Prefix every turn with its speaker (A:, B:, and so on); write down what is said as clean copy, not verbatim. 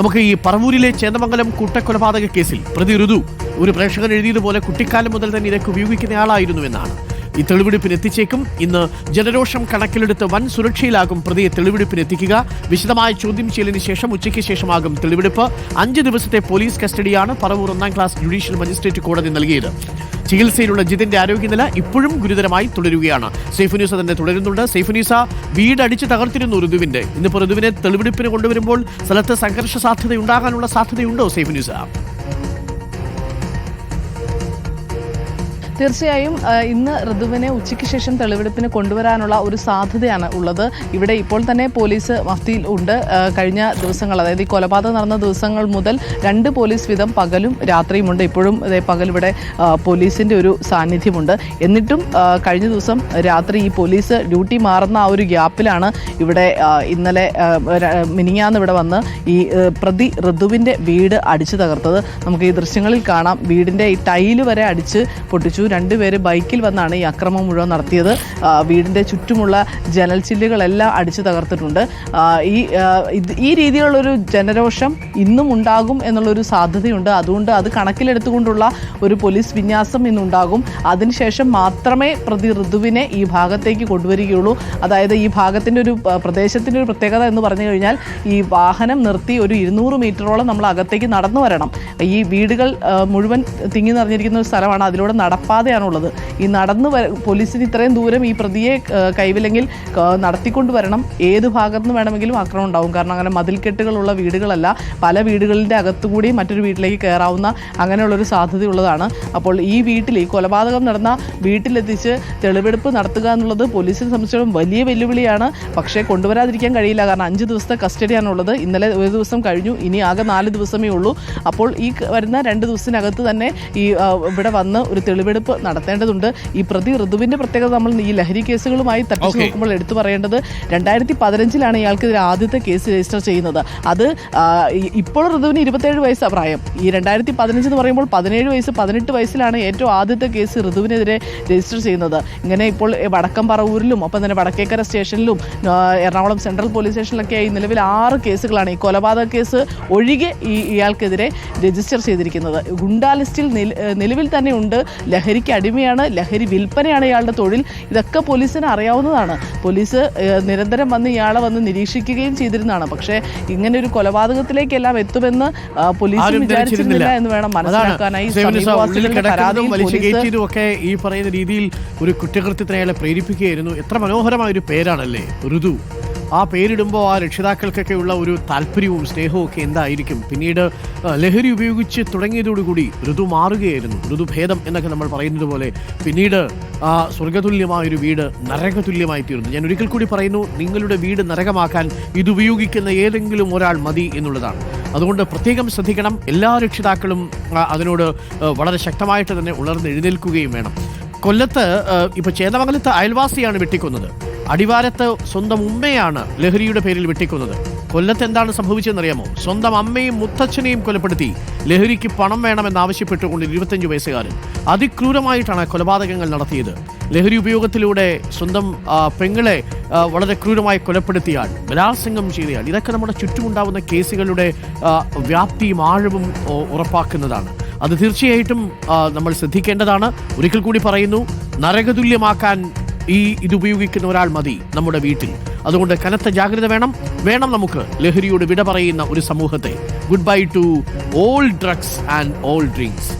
A: നമുക്ക് ഈ പറവൂരിലെ ചേന്ദമംഗലം കൂട്ടക്കൊലപാതക കേസിൽ പ്രതി ഋതു ഒരു പ്രേക്ഷകൻ എഴുതിയതുപോലെ കുട്ടിക്കാലം മുതൽ തന്നെ ഇതൊക്കെ ഉപയോഗിക്കുന്നയാളായിരുന്നു എന്നാണ്. ഈ തെളിവെടുപ്പിന് എത്തിച്ചേക്കും. ഇന്ന് ജനരോഷം കണക്കിലെടുത്ത് വൻ സുരക്ഷയിലാകും പ്രതിയെ തെളിവെടുപ്പിന് എത്തിക്കുക. വിശദമായ ചോദ്യം ചെയ്യലിന് ശേഷം ഉച്ചയ്ക്ക് ശേഷമാകും തെളിവെടുപ്പ്. 5 ദിവസത്തെ പോലീസ് കസ്റ്റഡിയാണ് പറവൂർ 1ാം ക്ലാസ് ജുഡീഷ്യൽ മജിസ്ട്രേറ്റ് കോടതി നൽകിയത്. ചികിത്സയിലുള്ള ജിതിന്റെ ആരോഗ്യനില ഇപ്പോഴും ഗുരുതരമായി തുടരുകയാണ്. സൈഫുനീസ തന്നെ തുടരുന്നുണ്ട്. സൈഫുനീസ, വീടടിച്ച് തകർത്തിരുന്നു ഋതുവിന്റെ. ഇന്നിപ്പോൾ ഋതുവിനെ തെളിവെടുപ്പിന് കൊണ്ടുവരുമ്പോൾ സ്ഥലത്ത് സംഘർഷ സാധ്യതയുണ്ടാകാനുള്ള സാധ്യതയുണ്ടോ സൈഫുനീസ?
B: തീർച്ചയായും ഇന്ന് ഋതുവിനെ ഉച്ചയ്ക്ക് ശേഷം തെളിവെടുപ്പിന് കൊണ്ടുവരാനുള്ള ഒരു സാധ്യതയാണ് ഉള്ളത്. ഇവിടെ ഇപ്പോൾ തന്നെ പോലീസ് മഫ്തിയിൽ ഉണ്ട്. കഴിഞ്ഞ ദിവസങ്ങൾ, അതായത് ഈ കൊലപാതകം നടന്ന ദിവസങ്ങൾ മുതൽ 2 പോലീസ് വീതം പകലും രാത്രിയുമുണ്ട്. ഇപ്പോഴും പകൽ ഇവിടെ പോലീസിൻ്റെ ഒരു സാന്നിധ്യമുണ്ട്. എന്നിട്ടും കഴിഞ്ഞ ദിവസം രാത്രി ഈ പോലീസ് ഡ്യൂട്ടി മാറുന്ന ആ ഒരു ഗ്യാപ്പിലാണ് ഇവിടെ ഇന്നലെ മിനിങ്ങാന്ന് ഇവിടെ വന്ന് ഈ പ്രതി ഋതുവിൻ്റെ വീട് അടിച്ചു തകർത്തത്. നമുക്ക് ഈ ദൃശ്യങ്ങളിൽ കാണാം. വീടിൻ്റെ ഈ ടൈല് വരെ അടിച്ച് പൊട്ടിച്ചു. 2 പേര് ബൈക്കിൽ വന്നാണ് ഈ അക്രമം മുഴുവൻ നടത്തിയത്. വീടിൻ്റെ ചുറ്റുമുള്ള ജനൽ ചില്ലുകളെല്ലാം അടിച്ചു തകർത്തിട്ടുണ്ട്. ഈ രീതിയിലുള്ളൊരു ജനരോഷം ഇന്നും ഉണ്ടാകും എന്നുള്ളൊരു സാധ്യതയുണ്ട്. അതുകൊണ്ട് അത് കണക്കിലെടുത്തുകൊണ്ടുള്ള ഒരു പോലീസ് വിന്യാസം ഇന്നുണ്ടാകും. അതിനുശേഷം മാത്രമേ പ്രതി ഋതുവിനെ ഈ ഭാഗത്തേക്ക് കൊണ്ടുവരികയുള്ളൂ. അതായത് ഈ ഭാഗത്തിൻ്റെ ഒരു പ്രദേശത്തിൻ്റെ ഒരു പ്രത്യേകത എന്ന് പറഞ്ഞു കഴിഞ്ഞാൽ ഈ വാഹനം നിർത്തി ഒരു 200 മീറ്ററോളം നമ്മൾ അകത്തേക്ക് നടന്നു വരണം. ഈ വീടുകൾ മുഴുവൻ തിങ്ങി നിറഞ്ഞിരിക്കുന്ന ഒരു സ്ഥലമാണ്. അതിലൂടെ നടപ്പാതെയാണുള്ളത്. ഈ പോലീസിന് ഇത്രയും ദൂരം ഈ പ്രതിയെ കൈവില്ലെങ്കിൽ നടത്തിക്കൊണ്ട് വരണം. ഏത് ഭാഗത്ത് നിന്ന് വേണമെങ്കിലും ആക്രമണം ഉണ്ടാവും. കാരണം അങ്ങനെ മതിൽക്കെട്ടുകളുള്ള വീടുകളല്ല. പല വീടുകളുടെ അകത്തുകൂടി മറ്റൊരു വീട്ടിലേക്ക് കയറാവുന്ന അങ്ങനെയുള്ളൊരു സാധ്യതയുള്ളതാണ്. അപ്പോൾ ഈ വീട്ടിൽ, ഈ കൊലപാതകം നടന്ന വീട്ടിലെത്തിച്ച് തെളിവെടുപ്പ് നടത്തുക എന്നുള്ളത് പോലീസിനെ സംബന്ധിച്ചിടത്തോളം വലിയ വെല്ലുവിളിയാണ്. പക്ഷേ കൊണ്ടുവരാതിരിക്കാൻ കഴിയില്ല. കാരണം 5 ദിവസത്തെ കസ്റ്റഡിയാണുള്ളത്. ഇന്നലെ ഒരു ദിവസം കഴിഞ്ഞു. ഇനി ആകെ 4 ദിവസമേ ഉള്ളൂ. അപ്പോൾ ഈ വരുന്ന 2 ദിവസത്തിനകത്ത് തന്നെ ഈ ഇവിടെ വന്ന് ഒരു തെളിവെടുപ്പ് നടത്തേണ്ടതുണ്ട്. ഈ പ്രതി ഋതുവിന്റെ പ്രത്യേകത നമ്മൾ ഈ ലഹരി കേസുകളുമായി തട്ടിച്ചു നോക്കുമ്പോൾ എടുത്തു പറയേണ്ടത് 2015 ഇയാൾക്കെതിരെ ആദ്യത്തെ കേസ് രജിസ്റ്റർ ചെയ്യുന്നത്. അത് ഇപ്പോൾ ഋതുവിന് 27 വയസ്സാണ് പ്രായം. ഈ 2015 എന്ന് പറയുമ്പോൾ 17 വയസ്സ് 18 വയസ്സിലാണ് ഏറ്റവും ആദ്യത്തെ കേസ് ഋതുവിനെതിരെ രജിസ്റ്റർ ചെയ്യുന്നത്. ഇങ്ങനെ ഇപ്പോൾ വടക്കം പറവൂരിലും ഒപ്പം തന്നെ വടക്കേക്കര സ്റ്റേഷനിലും എറണാകുളം സെൻട്രൽ പോലീസ് സ്റ്റേഷനിലൊക്കെയായി നിലവിൽ 6 കേസുകളാണ് ഈ കൊലപാതക കേസ് ഒഴികെ ഇയാൾക്കെതിരെ രജിസ്റ്റർ ചെയ്തിരിക്കുന്നത്. ഗുണ്ടാ ലിസ്റ്റിൽ നിലവിൽ തന്നെ ഉണ്ട്. ലഹരിക്ക് അടിമയാണ്, ലഹരി വിൽപ്പനയാണ് ഇയാളുടെ തൊഴിൽ. ഇതൊക്കെ പോലീസിന് അറിയാവുന്നതാണ്. പോലീസ് നിരന്തരം വന്ന് ഇയാളെ വന്ന് നിരീക്ഷിക്കുകയും ചെയ്തിരുന്നതാണ്. പക്ഷേ ഇങ്ങനെ ഒരു കൊലപാതകത്തിലേക്കെല്ലാം എത്തുമെന്ന് പോലീസ് വിചാരിച്ചിരുന്നില്ല എന്ന് വേണം മനസ്സിലാക്കാനായി.
A: ഈ പറയുന്ന രീതിയിൽ ഒരു കുറ്റകൃത്യത്തിന് അയാളെ പ്രേരിപ്പിക്കുകയായിരുന്നു. എത്ര മനോഹരമായ ഒരു പേരാണല്ലേ ഋതു. ആ പേരിടുമ്പോൾ ആ രക്ഷിതാക്കൾക്കൊക്കെയുള്ള ഒരു താല്പര്യവും സ്നേഹവും ഒക്കെ എന്തായിരിക്കും. പിന്നീട് ലഹരി ഉപയോഗിച്ച് തുടങ്ങിയതോടുകൂടി ഋതു മാറുകയായിരുന്നു. ഋതുഭേദം എന്നൊക്കെ നമ്മൾ പറയുന്നത് പോലെ പിന്നീട് സ്വർഗതുല്യമായൊരു വീട് നരകതുല്യമായി തീർന്നു. ഞാൻ ഒരിക്കൽ കൂടി പറയുന്നു, നിങ്ങളുടെ വീട് നരകമാക്കാൻ ഇതുപയോഗിക്കുന്ന ഏതെങ്കിലും ഒരാൾ മതി എന്നുള്ളതാണ്. അതുകൊണ്ട് പ്രത്യേകം ശ്രദ്ധിക്കണം. എല്ലാ രക്ഷിതാക്കളും അതിനോട് വളരെ ശക്തമായിട്ട് തന്നെ ഉണർന്നെഴുന്നേൽക്കുകയും വേണം. കൊല്ലത്ത് ഇപ്പോൾ ചേന്ദമംഗലത്ത് അയൽവാസിയാണ് വെട്ടിക്കൊന്നത്. അടിവാരത്ത് സ്വന്തം ഉമ്മയാണ് ലഹരിയുടെ പേരിൽ വെട്ടിക്കൊന്നത്. കൊല്ലത്ത് എന്താണ് സംഭവിച്ചതെന്നറിയാമോ? സ്വന്തം അമ്മയും മുത്തച്ഛനെയും കൊലപ്പെടുത്തി ലഹരിക്ക് പണം വേണമെന്നാവശ്യപ്പെട്ടുകൊണ്ട് 25 വയസ്സുകാരൻ അതിക്രൂരമായിട്ടാണ് കൊലപാതകങ്ങൾ നടത്തിയത്. ലഹരി ഉപയോഗത്തിലൂടെ സ്വന്തം പെങ്ങളെ വളരെ ക്രൂരമായി കൊലപ്പെടുത്തിയാൽ, ബലാത്സംഗം ചെയ്തയാൾ, ഇതൊക്കെ നമ്മുടെ ചുറ്റുമുണ്ടാവുന്ന കേസുകളുടെ വ്യാപ്തിയും ആഴവും ഉറപ്പാക്കുന്നതാണ്. അത് തീർച്ചയായിട്ടും നമ്മൾ ശ്രദ്ധിക്കേണ്ടതാണ്. ഒരിക്കൽ കൂടി പറയുന്നു, നരകതുല്യമാക്കാൻ ഇതുപയോഗിക്കുന്ന ഒരാൾ മതി നമ്മുടെ വീട്ടിൽ. അതുകൊണ്ട് കനത്ത ജാഗ്രത വേണം നമുക്ക് ലഹരിയോട് വിട പറയുന്ന ഒരു സമൂഹത്തെ. Good bye to all drugs and all drinks.